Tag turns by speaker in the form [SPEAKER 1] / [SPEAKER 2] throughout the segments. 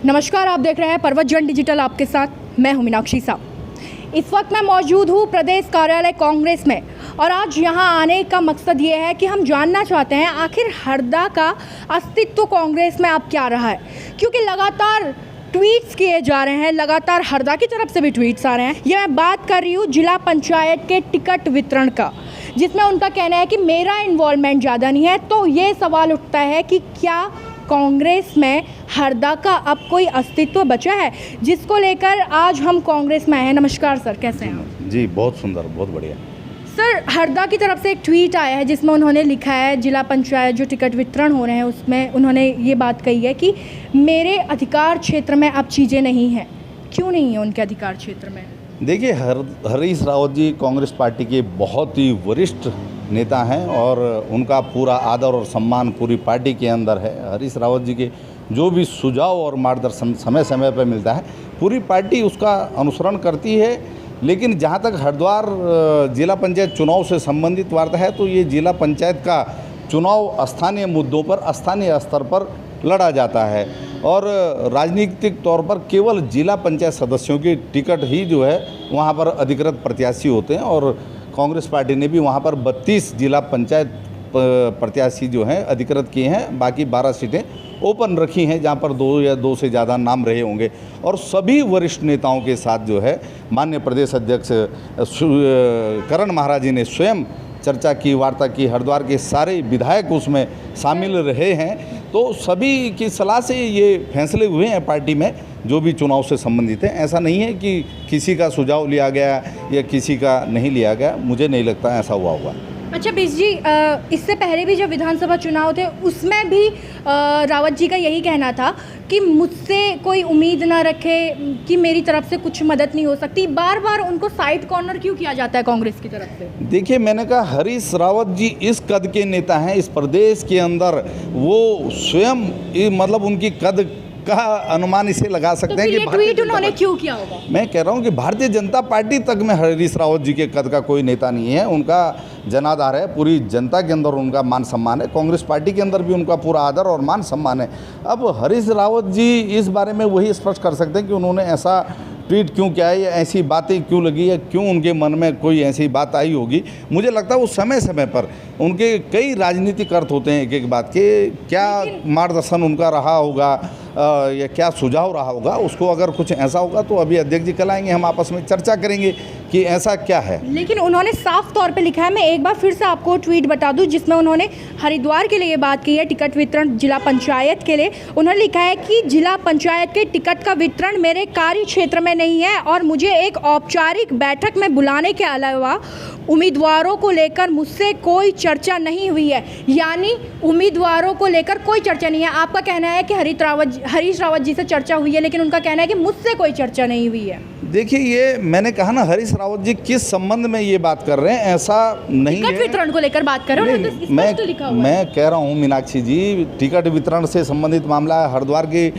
[SPEAKER 1] नमस्कार, आप देख रहे हैं पर्वत जन डिजिटल, आपके साथ मैं हूं मीनाक्षी साहब। इस वक्त मैं मौजूद हूं प्रदेश कार्यालय कांग्रेस में और आज यहां आने का मकसद ये है कि हम जानना चाहते हैं आखिर हरदा का अस्तित्व कांग्रेस में अब क्या रहा है, क्योंकि लगातार ट्वीट्स किए जा रहे हैं, लगातार हरदा की तरफ से भी ट्वीट्स आ रहे हैं। ये मैं बात कर रही हूँ जिला पंचायत के टिकट वितरण का, जिसमें उनका कहना है कि मेरा इन्वॉल्वमेंट ज़्यादा नहीं है। तो ये सवाल उठता है कि क्या कांग्रेस में हरदा का अब कोई अस्तित्व बचा है, जिसको लेकर आज हम कांग्रेस में आए हैं। नमस्कार सर, कैसे हैं आप?
[SPEAKER 2] जी बहुत सुंदर, बहुत बढ़िया।
[SPEAKER 1] सर, हरदा की तरफ से एक ट्वीट आया है जिसमें उन्होंने लिखा है जिला पंचायत जो टिकट वितरण हो रहे हैं उसमें उन्होंने ये बात कही है कि मेरे अधिकार क्षेत्र में अब चीज़ें नहीं हैं। क्यों नहीं है उनके अधिकार क्षेत्र में?
[SPEAKER 2] देखिए, हरीश रावत जी कांग्रेस पार्टी के बहुत ही वरिष्ठ नेता हैं और उनका पूरा आदर और सम्मान पूरी पार्टी के अंदर है। हरीश रावत जी के जो भी सुझाव और मार्गदर्शन समय समय पर मिलता है, पूरी पार्टी उसका अनुसरण करती है। लेकिन जहाँ तक हरिद्वार जिला पंचायत चुनाव से संबंधित वार्ता है, तो ये जिला पंचायत का चुनाव स्थानीय मुद्दों पर, स्थानीय स्तर पर लड़ा जाता है और राजनीतिक तौर पर केवल जिला पंचायत सदस्यों की टिकट ही जो है वहाँ पर अधिकृत प्रत्याशी होते हैं। और कांग्रेस पार्टी ने भी वहाँ पर 32 जिला पंचायत प्रत्याशी जो हैं अधिकृत किए हैं, बाकी 12 सीटें ओपन रखी हैं जहाँ पर 2 या 2 से ज़्यादा नाम रहे होंगे। और सभी वरिष्ठ नेताओं के साथ जो है माननीय प्रदेश अध्यक्ष करण महाराज जी ने स्वयं चर्चा की, वार्ता की। हरिद्वार के सारे विधायक उसमें शामिल रहे हैं। तो सभी की सलाह से ये फैसले हुए हैं पार्टी में जो भी चुनाव से संबंधित है। ऐसा नहीं है कि किसी का सुझाव लिया गया या किसी का नहीं लिया गया, मुझे नहीं लगता ऐसा हुआ होगा।
[SPEAKER 1] अच्छा बीस जी, इससे पहले भी जब विधानसभा चुनाव थे उसमें भी रावत जी का यही कहना था कि मुझसे कोई उम्मीद ना रखे कि मेरी तरफ से कुछ मदद नहीं हो सकती। बार बार उनको साइड कॉर्नर क्यों किया जाता है कांग्रेस की तरफ से? देखिए,
[SPEAKER 2] मैंने कहा हरीश रावत जी इस कद के नेता हैं इस प्रदेश के अंदर, वो स्वयं मतलब उनकी कद का अनुमान इसे लगा सकते हैं कि
[SPEAKER 1] ट्वीट उन्होंने क्यों किया होगा।
[SPEAKER 2] मैं कह रहा हूं कि भारतीय जनता पार्टी तक में हरीश रावत जी के कद का कोई नेता नहीं है। उनका जनाधार है, पूरी जनता के अंदर उनका मान सम्मान है, कांग्रेस पार्टी के अंदर भी उनका पूरा आदर और मान सम्मान है। अब हरीश रावत जी इस बारे में वही स्पष्ट कर सकते हैं कि उन्होंने ऐसा ट्वीट क्यों किया है या ऐसी बातें क्यों लगी है, क्यों उनके मन में कोई ऐसी बात आई होगी। मुझे लगता है वो समय समय पर उनके कई राजनीतिक अर्थ होते हैं एक एक बात के, क्या मार्गदर्शन उनका रहा होगा या क्या सुझाव रहा होगा। उसको अगर कुछ ऐसा होगा तो अभी अध्यक्ष जी कल आएंगे, हम आपस में चर्चा करेंगे कि ऐसा क्या है।
[SPEAKER 1] लेकिन उन्होंने साफ तौर पे लिखा है, मैं एक बार फिर से आपको ट्वीट बता दूं जिसमें उन्होंने हरिद्वार के लिए बात की है, टिकट वितरण जिला पंचायत के लिए। उन्होंने लिखा है कि जिला पंचायत के टिकट का वितरण मेरे कार्य क्षेत्र में नहीं है और मुझे एक औपचारिक बैठक में बुलाने के अलावा उम्मीदवारों को लेकर मुझसे कोई चर्चा नहीं हुई है। यानी उम्मीदवारों को लेकर कोई चर्चा नहीं है। आपका कहना है कि हरीश रावत जी से चर्चा हुई है, लेकिन उनका कहना है कि मुझसे कोई चर्चा नहीं हुई है।
[SPEAKER 2] देखिए, ये मैंने कहा ना, हरीश रावत जी किस संबंध में ये बात कर रहे हैं, ऐसा नहीं है।
[SPEAKER 1] टिकट वितरण को लेकर बात कर रहे हैं।
[SPEAKER 2] मैं कह रहा हूँ मीनाक्षी जी, टिकट वितरण से संबंधित मामला है। हरिद्वार के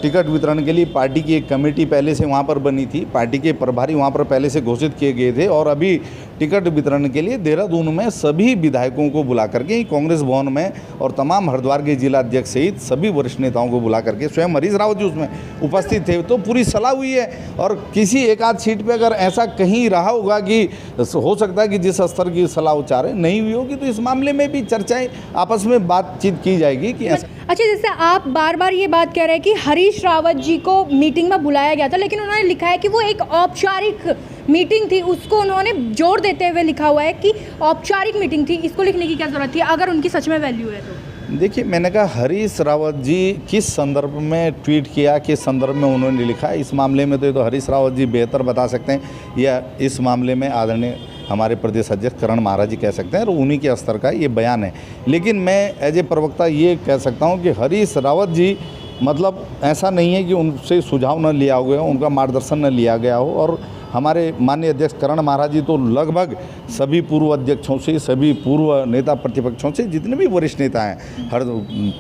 [SPEAKER 2] टिकट वितरण के लिए पार्टी की एक कमेटी पहले से वहाँ पर बनी थी, पार्टी के प्रभारी वहाँ पर पहले से घोषित किए गए थे और अभी टिकट वितरण के लिए देहरादून में सभी विधायकों को बुला करके कांग्रेस भवन में और तमाम हरिद्वार के जिला अध्यक्ष सहित सभी वरिष्ठ नेताओं को बुला करके स्वयं हरीश रावत जी उसमें उपस्थित थे। तो पूरी सलाह हुई है और किसी एक आध सीट पे अगर ऐसा कहीं रहा होगा कि हो सकता है कि जिस स्तर की सलाह उच्चारे नहीं हुई होगी, तो इस मामले में भी चर्चाएं आपस में बातचीत की जाएगी कि ऐसा।
[SPEAKER 1] अच्छा, जैसे आप बार बार ये बात कह रहे हैं कि हरीश रावत जी को मीटिंग में बुलाया गया था, लेकिन उन्होंने लिखा है कि वो एक औपचारिक मीटिंग थी, उसको उन्होंने जोर देते हुए लिखा हुआ है कि औपचारिक मीटिंग थी। इसको लिखने की क्या जरूरत थी अगर उनकी सच में वैल्यू है तो?
[SPEAKER 2] देखिए, मैंने कहा हरीश रावत जी किस संदर्भ में ट्वीट किया, किस संदर्भ में उन्होंने लिखा, इस मामले में तो हरीश रावत जी बेहतर बता सकते हैं या इस मामले में आदरणीय हमारे प्रदेश अध्यक्ष करण महाराज जी कह सकते हैं और उन्हीं के स्तर का ये बयान है। लेकिन मैं एज ए प्रवक्ता ये कह सकता हूँ कि हरीश रावत जी मतलब ऐसा नहीं है कि उनसे सुझाव न लिया गया हो, उनका मार्गदर्शन न लिया गया हो और हमारे माननीय अध्यक्ष करण महाराज जी तो लगभग सभी पूर्व अध्यक्षों से, सभी पूर्व नेता प्रतिपक्षों से, जितने भी वरिष्ठ नेता हैं हर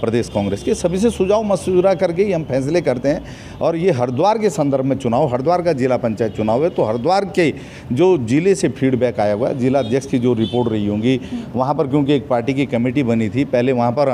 [SPEAKER 2] प्रदेश कांग्रेस के, सभी से सुझाव मशवरा करके ही हम फैसले करते हैं। और ये हरिद्वार के संदर्भ में चुनाव, हरिद्वार का जिला पंचायत चुनाव है, तो हरिद्वार के जो जिले से फीडबैक आया हुआ है, जिला अध्यक्ष की जो रिपोर्ट रही होंगी वहाँ पर, क्योंकि एक पार्टी की कमेटी बनी थी पहले, वहाँ पर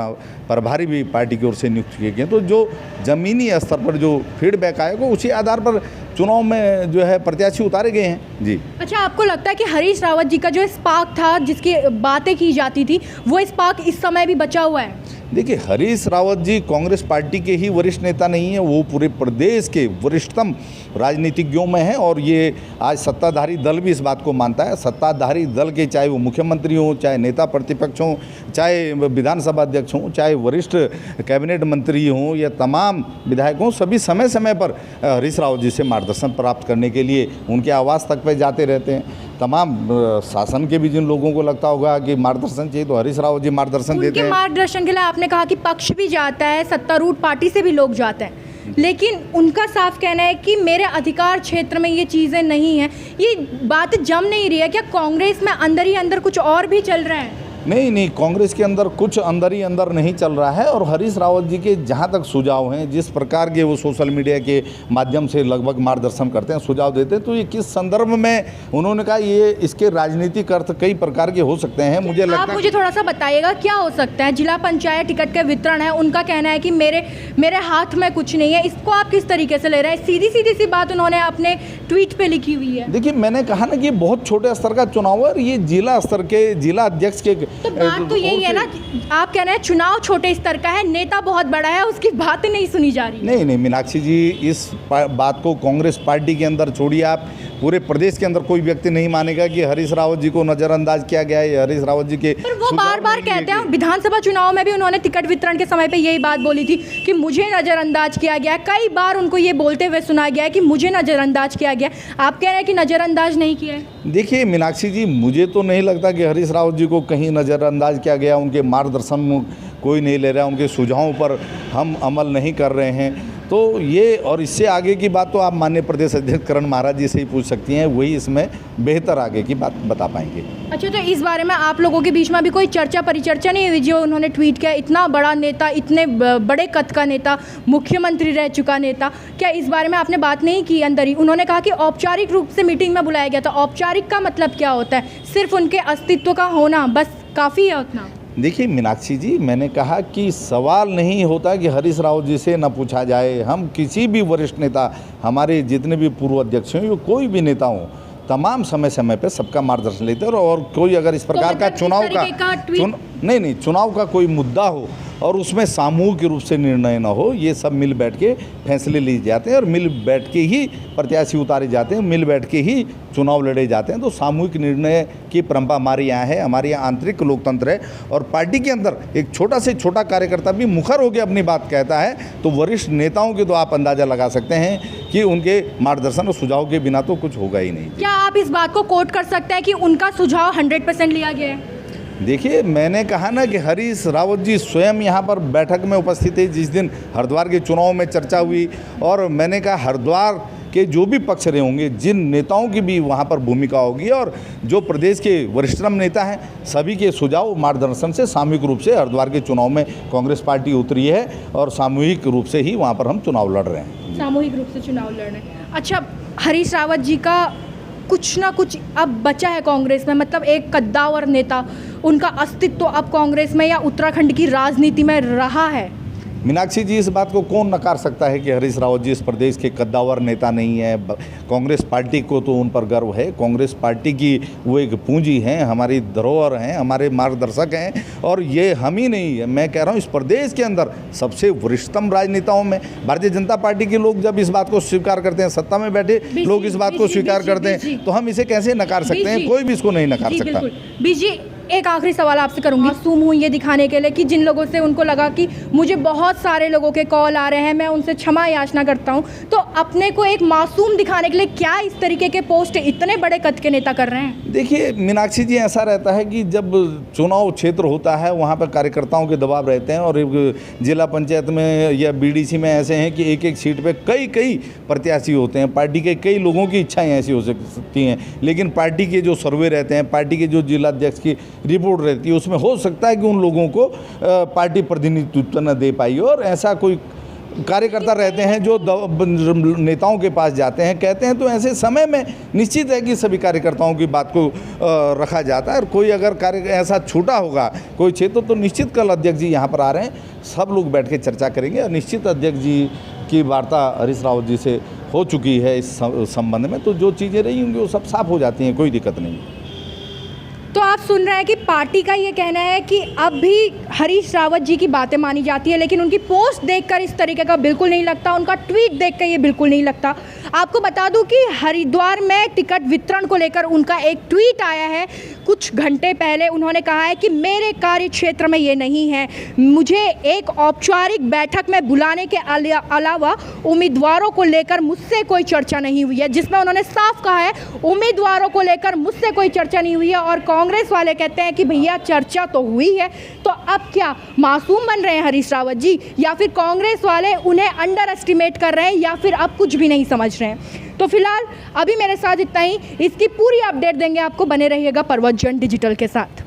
[SPEAKER 2] प्रभारी भी पार्टी की ओर से नियुक्त किए गए, तो जो ज़मीनी स्तर पर जो फीडबैक आएगा उसी आधार पर चुनाव में जो है प्रत्याशी उतारे गए हैं जी।
[SPEAKER 1] अच्छा, आपको लगता है कि हरीश रावत जी का जो स्पार्क था, जिसकी बातें की जाती थी, वो स्पार्क इस समय भी बचा हुआ है?
[SPEAKER 2] देखिए, हरीश रावत जी कांग्रेस पार्टी के ही वरिष्ठ नेता नहीं है, वो पूरे प्रदेश के वरिष्ठतम राजनीतिज्ञों में हैं। और ये आज सत्ताधारी दल भी इस बात को मानता है। सत्ताधारी दल के, चाहे वो मुख्यमंत्री हों, चाहे नेता प्रतिपक्ष हों, चाहे विधानसभा अध्यक्ष हों, चाहे वरिष्ठ कैबिनेट मंत्री हों या तमाम विधायक हों, सभी समय समय पर हरीश रावत जी से मार्गदर्शन प्राप्त करने के लिए उनके आवास तक पे जाते रहते हैं। तमाम शासन के भी जिन लोगों को लगता होगा कि मार्गदर्शन चाहिए, तो हरीश रावत जी मार्गदर्शन देते हैं।
[SPEAKER 1] मार्गदर्शन के लिए आपने कहा कि पक्ष भी जाता है, सत्तारूढ़ पार्टी से भी लोग जाते हैं, लेकिन उनका साफ कहना है कि मेरे अधिकार क्षेत्र में ये चीज़ें नहीं हैं। ये बात जम नहीं रही है क्या कांग्रेस में अंदर ही अंदर कुछ और भी चल रहा है?
[SPEAKER 2] नहीं, कांग्रेस के अंदर कुछ अंदर ही अंदर नहीं चल रहा है। और हरीश रावत जी के जहां तक सुझाव हैं, जिस प्रकार के वो सोशल मीडिया के माध्यम से लगभग मार्गदर्शन करते हैं, सुझाव देते हैं, तो ये किस संदर्भ में उन्होंने कहा, ये इसके राजनीतिक अर्थ कई प्रकार के हो सकते हैं। मुझे लगता है,
[SPEAKER 1] आप मुझे थोड़ा सा बताइएगा क्या हो सकता है? जिला पंचायत टिकट का वितरण है, उनका कहना है कि मेरे हाथ में कुछ नहीं है, इसको आप किस तरीके से ले रहे हैं? सीधी सी बात उन्होंने अपने ट्वीट पे लिखी हुई है।
[SPEAKER 2] देखिए, मैंने कहा ना कि ये बहुत छोटे स्तर का चुनाव है और ये जिला स्तर के जिला अध्यक्ष के,
[SPEAKER 1] तो बात तो यही है ना, आप कह रहे हैं चुनाव छोटे स्तर का है, नेता बहुत बड़ा है, उसकी बात नहीं सुनी जा रही।
[SPEAKER 2] नहीं मीनाक्षी जी, इस बात को कांग्रेस पार्टी के अंदर छोड़िए, आप पूरे प्रदेश के अंदर कोई व्यक्ति नहीं मानेगा कि हरीश रावत जी को नजरअंदाज किया गया है। हरीश रावत जी के,
[SPEAKER 1] पर वो बार कहते हैं, विधानसभा चुनाव में भी उन्होंने टिकट वितरण के समय पे यही बात बोली थी कि मुझे नजरअंदाज किया गया। कई बार उनको ये बोलते हुए सुना गया है कि मुझे नजरअंदाज किया गया। आप कह रहे हैं कि नजरअंदाज नहीं किया है?
[SPEAKER 2] देखिए मीनाक्षी जी, मुझे तो नहीं लगता कि हरीश रावत जी को कहीं नजरअंदाज किया गया। उनके मार्गदर्शन कोई नहीं ले रहा, उनके सुझावों पर हम अमल नहीं कर रहे हैं। तो ये, और इससे आगे की बात तो आप माननीय प्रदेश अध्यक्ष करण महाराज जी से ही पूछ सकती हैं, वही इसमें बेहतर आगे की बात बता पाएंगे।
[SPEAKER 1] अच्छा, तो इस बारे में आप लोगों के बीच में अभी कोई चर्चा परिचर्चा नहीं हुई? जो उन्होंने ट्वीट किया, इतना बड़ा नेता, इतने बड़े कद का नेता, मुख्यमंत्री रह चुका नेता, क्या इस बारे में आपने बात नहीं की अंदर ही? उन्होंने कहा कि औपचारिक रूप से मीटिंग में बुलाया गया था। औपचारिक का मतलब क्या होता है? सिर्फ उनके अस्तित्व का होना बस काफ़ी है उतना?
[SPEAKER 2] देखिए मीनाक्षी जी, मैंने कहा कि सवाल नहीं होता कि हरीश रावत जी से न पूछा जाए। हम किसी भी वरिष्ठ नेता, हमारे जितने भी पूर्व अध्यक्ष हैं, कोई भी नेता हों, तमाम समय समय पे सबका मार्गदर्शन लेते हैं। और कोई अगर इस प्रकार का चुनाव चुनाव का कोई मुद्दा हो और उसमें सामूहिक रूप से निर्णय न हो, ये सब मिल बैठ के फैसले लिए जाते हैं और मिल बैठ के ही प्रत्याशी उतारे जाते हैं, मिल बैठ के ही चुनाव लड़े जाते हैं। तो सामूहिक निर्णय की परंपरा हमारे यहाँ है, हमारे यहाँ आंतरिक लोकतंत्र है। और पार्टी के अंदर एक छोटा से छोटा कार्यकर्ता भी मुखर होकर अपनी बात कहता है, तो वरिष्ठ नेताओं के तो आप अंदाज़ा लगा सकते हैं कि उनके मार्गदर्शन और सुझाव के बिना तो कुछ होगा ही नहीं।
[SPEAKER 1] क्या आप इस बात को कोट कर सकते हैं कि उनका सुझाव 100% लिया गया है?
[SPEAKER 2] देखिए, मैंने कहा ना कि हरीश रावत जी स्वयं यहाँ पर बैठक में उपस्थित थे जिस दिन हरिद्वार के चुनाव में चर्चा हुई। और मैंने कहा, हरिद्वार के जो भी पक्ष रहे होंगे, जिन नेताओं की भी वहाँ पर भूमिका होगी, और जो प्रदेश के वरिष्ठतम नेता हैं, सभी के सुझाव मार्गदर्शन से सामूहिक रूप से हरिद्वार के चुनाव में कांग्रेस पार्टी उतरी है और सामूहिक रूप से ही वहाँ पर हम चुनाव लड़ रहे हैं।
[SPEAKER 1] सामूहिक रूप से चुनाव लड़ रहे हैं। अच्छा, हरीश रावत जी का कुछ ना कुछ अब बचा है कांग्रेस में, मतलब एक कद्दावर नेता, उनका अस्तित्व अब कांग्रेस में या उत्तराखंड की राजनीति में रहा है?
[SPEAKER 2] मीनाक्षी जी, इस बात को कौन नकार सकता है कि हरीश रावत जी इस प्रदेश के कद्दावर नेता नहीं है। कांग्रेस पार्टी को तो उन पर गर्व है। कांग्रेस पार्टी की वो एक पूंजी है, हमारी धरोहर हैं, हमारे मार्गदर्शक हैं। और ये हम ही नहीं है, मैं कह रहा हूँ, इस प्रदेश के अंदर सबसे वरिष्ठतम राजनेताओं में भारतीय जनता पार्टी के लोग जब इस बात को स्वीकार करते हैं, सत्ता में बैठे लोग इस बात को स्वीकार करते हैं, तो हम इसे कैसे नकार सकते हैं? कोई भी इसको नहीं नकार सकता।
[SPEAKER 1] बीजी, एक आखिरी सवाल आपसे करूंगी, मासूम हूँ ये दिखाने के लिए कि जिन लोगों से उनको लगा कि मुझे बहुत सारे लोगों के कॉल आ रहे हैं, मैं उनसे क्षमा याचना करता हूँ, तो अपने को एक मासूम दिखाने के लिए क्या इस तरीके के पोस्ट इतने बड़े कद के नेता कर रहे हैं?
[SPEAKER 2] देखिए मीनाक्षी जी, ऐसा रहता है कि जब चुनाव क्षेत्र होता है वहाँ पर कार्यकर्ताओं के दबाव रहते हैं, और जिला पंचायत में या बीडीसी में ऐसे हैं कि एक एक सीट पे कई प्रत्याशी होते हैं, पार्टी के कई लोगों की इच्छाएं ऐसी हो सकती हैं, लेकिन पार्टी के जो सर्वे रहते हैं, पार्टी के जो जिला अध्यक्ष की रिपोर्ट रहती है, उसमें हो सकता है कि उन लोगों को पार्टी प्रतिनिधित्व न दे पाई, और ऐसा कोई कार्यकर्ता रहते हैं जो नेताओं के पास जाते हैं, कहते हैं, तो ऐसे समय में निश्चित है कि सभी कार्यकर्ताओं की बात को रखा जाता है। और कोई अगर कार्य ऐसा छूटा होगा कोई क्षेत्र, तो निश्चित कल अध्यक्ष जी यहाँ पर आ रहे हैं, सब लोग बैठ के चर्चा करेंगे, और निश्चित अध्यक्ष जी की वार्ता हरीश रावत जी से हो चुकी है इस संबंध में, तो जो चीज़ें रही होंगी वो सब साफ हो जाती हैं, कोई दिक्कत नहीं।
[SPEAKER 1] तो आप सुन रहे हैं कि पार्टी का ये कहना है कि अब भी हरीश रावत जी की बातें मानी जाती है, लेकिन उनकी पोस्ट देखकर इस तरीके का बिल्कुल नहीं लगता, उनका ट्वीट देखकर ये बिल्कुल नहीं लगता। आपको बता दूं कि हरिद्वार में टिकट वितरण को लेकर उनका एक ट्वीट आया है कुछ घंटे पहले। उन्होंने कहा है कि मेरे कार्य क्षेत्र में ये नहीं है, मुझे एक औपचारिक बैठक में बुलाने के अलावा उम्मीदवारों को लेकर मुझसे कोई चर्चा नहीं हुई है, जिसमें उन्होंने साफ कहा है उम्मीदवारों को लेकर मुझसे कोई चर्चा नहीं हुई है। और कांग्रेस वाले कहते हैं कि भैया चर्चा तो हुई है, तो अब क्या मासूम बन रहे हैं हरीश रावत जी, या फिर कांग्रेस वाले उन्हें अंडर एस्टिमेट कर रहे हैं, या फिर अब कुछ भी नहीं समझ रहे हैं? तो फिलहाल अभी मेरे साथ इतना ही, इसकी पूरी अपडेट देंगे आपको, बने रहिएगा पर्वत जन डिजिटल के साथ।